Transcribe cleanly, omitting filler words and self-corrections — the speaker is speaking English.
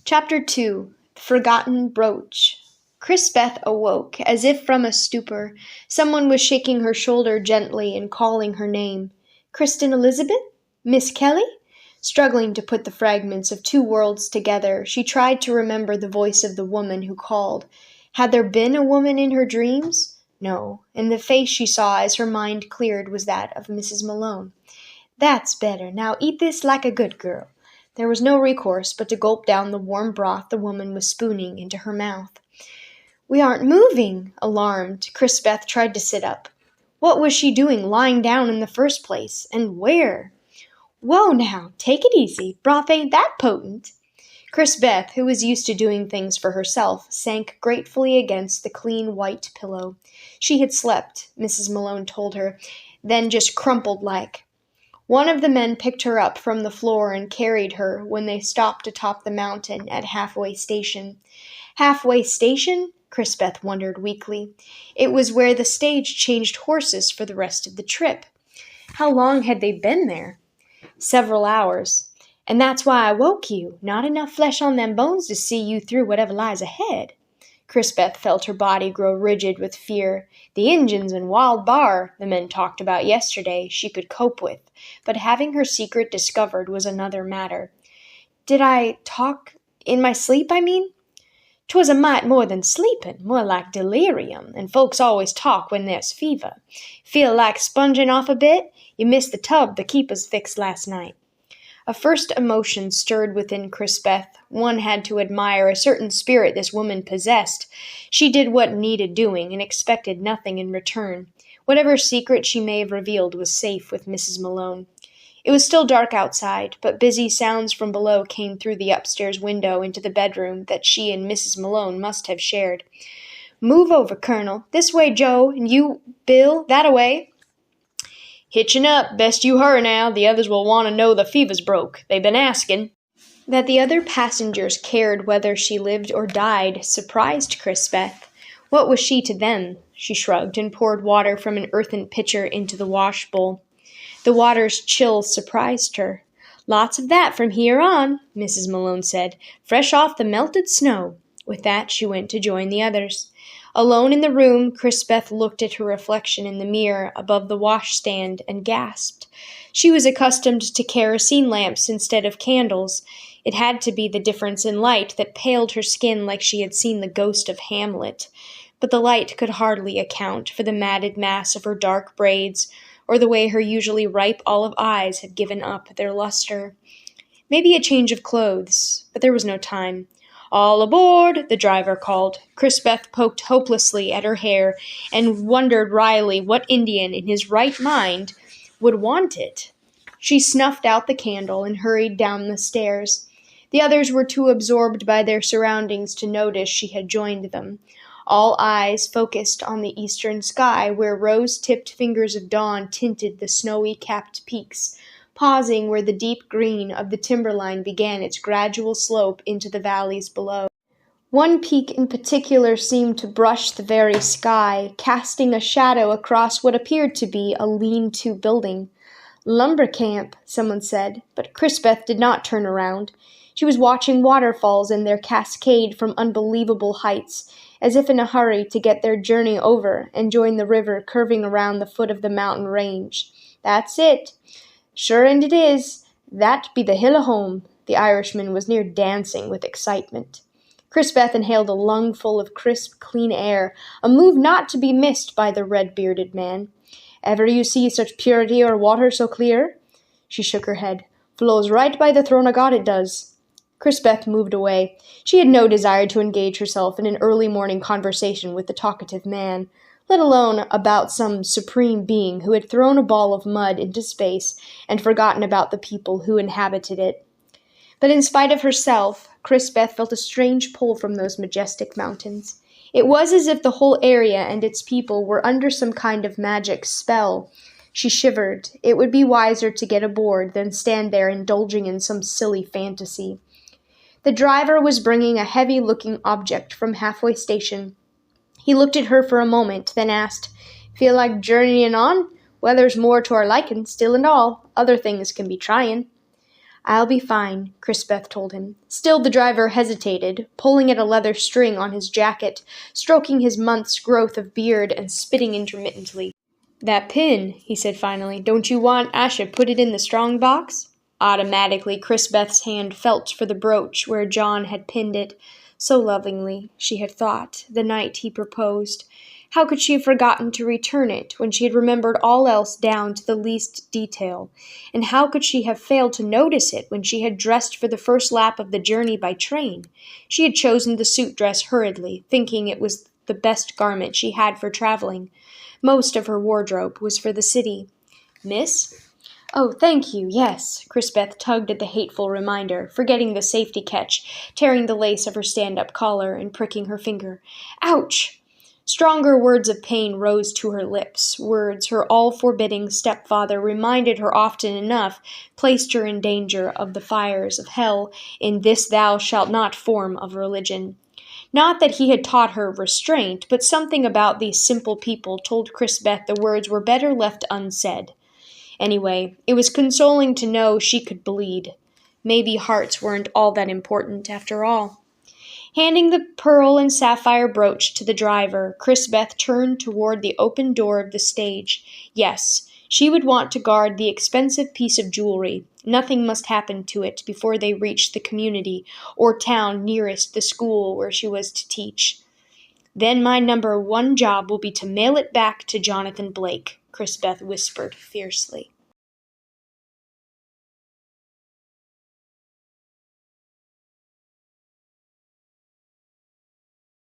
Chapter 2 The Forgotten Brooch. Beth awoke, as if from a stupor. Someone was shaking her shoulder gently and calling her name. Kristen Elizabeth? Miss Kelly? Struggling to put the fragments of two worlds together, she tried to remember the voice of the woman who called. Had there been a woman in her dreams? No, and the face she saw as her mind cleared was that of Mrs. Malone. That's better. Now eat this like a good girl. There was no recourse but to gulp down the warm broth the woman was spooning into her mouth. We aren't moving, alarmed. Beth tried to sit up. What was she doing lying down in the first place, and where? Whoa now, take it easy. Broth ain't that potent. Beth, who was used to doing things for herself, sank gratefully against the clean white pillow. She had slept, Mrs. Malone told her, then just crumpled like. One of the men picked her up from the floor and carried her when they stopped atop the mountain at Halfway Station. Halfway Station? Beth wondered weakly. It was where the stage changed horses for the rest of the trip. How long had they been there? Several hours. And that's why I woke you. Not enough flesh on them bones to see you through whatever lies ahead. Beth felt her body grow rigid with fear. The Injuns and wild bar the men talked about yesterday she could cope with, but having her secret discovered was another matter. Did I talk in my sleep, I mean? 'Twas a mite more than sleeping, more like delirium, and folks always talk when there's fever. Feel like sponging off a bit? You missed the tub the keepers fixed last night. A first emotion stirred within Beth. One had to admire a certain spirit this woman possessed. She did what needed doing and expected nothing in return. Whatever secret she may have revealed was safe with Mrs. Malone. It was still dark outside, but busy sounds from below came through the upstairs window into the bedroom that she and Mrs. Malone must have shared. Move over, Colonel. This way, Joe, and you, Bill, that-a-way. Hitchin' up. Best you hurry now. The others will want to know the fever's broke. They've been asking. That the other passengers cared whether she lived or died surprised Beth. What was she to them? She shrugged and poured water from an earthen pitcher into the wash bowl. The water's chill surprised her. Lots of that from here on, Mrs. Malone said, fresh off the melted snow. With that, she went to join the others. Alone in the room, Beth looked at her reflection in the mirror above the washstand and gasped. She was accustomed to kerosene lamps instead of candles. It had to be the difference in light that paled her skin like she had seen the ghost of Hamlet. But the light could hardly account for the matted mass of her dark braids, or the way her usually ripe olive eyes had given up their luster. Maybe a change of clothes, but there was no time. All aboard, the driver called. Beth poked hopelessly at her hair and wondered wryly what Indian in his right mind would want it. She snuffed out the candle and hurried down the stairs. The others were too absorbed by their surroundings to notice she had joined them. All eyes focused on the eastern sky where rose-tipped fingers of dawn tinted the snowy-capped peaks, pausing where the deep green of the timberline began its gradual slope into the valleys below. One peak in particular seemed to brush the very sky, casting a shadow across what appeared to be a lean-to building. Lumber camp, someone said, but Beth did not turn around. She was watching waterfalls in their cascade from unbelievable heights, as if in a hurry to get their journey over and join the river curving around the foot of the mountain range. That's it. Sure and it is. That be the hill o' home. The Irishman was near dancing with excitement. Beth inhaled a lungful of crisp, clean air, a move not to be missed by the red-bearded man. Ever you see such purity or water so clear? She shook her head. Flows right by the throne o' God, it does. Beth moved away. She had no desire to engage herself in an early morning conversation with the talkative man, let alone about some supreme being who had thrown a ball of mud into space and forgotten about the people who inhabited it. But in spite of herself, Beth felt a strange pull from those majestic mountains. It was as if the whole area and its people were under some kind of magic spell. She shivered. It would be wiser to get aboard than stand there indulging in some silly fantasy. The driver was bringing a heavy-looking object from Halfway Station. He looked at her for a moment, then asked, Feel like journeying on? Weather's more to our liking, still and all. Other things can be trying. I'll be fine, Crispeth told him. Still the driver hesitated, pulling at a leather string on his jacket, stroking his month's growth of beard and spitting intermittently. That pin, he said finally. Don't you want I should put it in the strong box? Automatically, Crispeth's hand felt for the brooch where John had pinned it, so lovingly, she had thought, the night he proposed. How could she have forgotten to return it when she had remembered all else down to the least detail? And how could she have failed to notice it when she had dressed for the first lap of the journey by train? She had chosen the suit dress hurriedly, thinking it was the best garment she had for traveling. Most of her wardrobe was for the city. Miss? Oh, thank you, yes. Crispeth tugged at the hateful reminder, forgetting the safety catch, tearing the lace of her stand-up collar and pricking her finger. Ouch! Stronger words of pain rose to her lips, words her all-forbidding stepfather reminded her often enough placed her in danger of the fires of hell in this thou shalt not form of religion. Not that he had taught her restraint, but something about these simple people told Crispeth the words were better left unsaid. Anyway, it was consoling to know she could bleed. Maybe hearts weren't all that important after all. Handing the pearl and sapphire brooch to the driver, Crispeth turned toward the open door of the stage. Yes, she would want to guard the expensive piece of jewelry. Nothing must happen to it before they reached the community or town nearest the school where she was to teach. Then my number one job will be to mail it back to Jonathan Blake, Crispeth whispered fiercely.